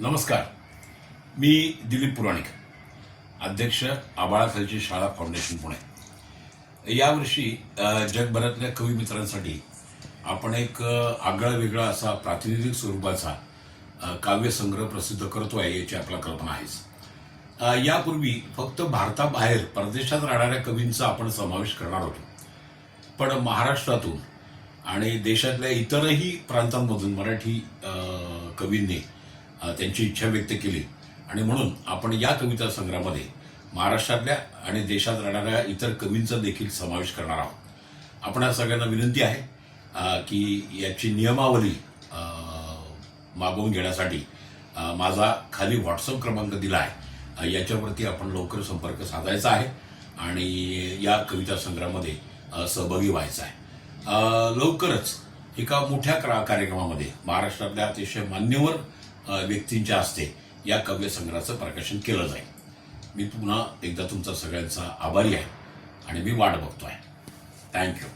नमस्कार. मी दिलीप पुराणिक, अध्यक्ष आबाळाखालची शाळा फाउंडेशन पुणे. यावर्षी जगभरातल्या कवी मित्रांसाठी आपण एक आगळा वेगळा असा प्रातिनिधिक स्वरूपाचा काव्यसंग्रह प्रसिद्ध करतोय याची आपल्याला कल्पना आहेच. यापूर्वी फक्त भारताबाहेर परदेशात राहणाऱ्या कवींचा आपण समावेश करणार होतो, पण महाराष्ट्रातून आणि देशातल्या इतरही प्रांतांमधून मराठी कवींनी त्यांची इच्छा व्यक्त केली आणि म्हणून आपण या कविता संग्रहामध्ये महाराष्ट्रातल्या आणि देशात राहणाऱ्या इतर कवींचा देखील समावेश करणार आहोत. आपणा सगळ्यांना विनंती आहे की याची नियमावली मागवून घेण्यासाठी माझा खाली व्हॉट्सअप क्रमांक दिला आहे, याच्यावरती आपण लवकर संपर्क साधायचा आहे आणि या कविता संग्रहामध्ये सहभागी व्हायचं आहे. लवकरच एका मोठ्या कार्यक्रमामध्ये महाराष्ट्रातल्या अतिशय मान्यवर व्यक्तींच्या हस्ते या काव्यसंग्रहाचं प्रकाशन केलं जाईल. मी पुन्हा एकदा तुमचा सगळ्यांचा आभारी आहे आणि मी वाट बघतोय. थँक्यू.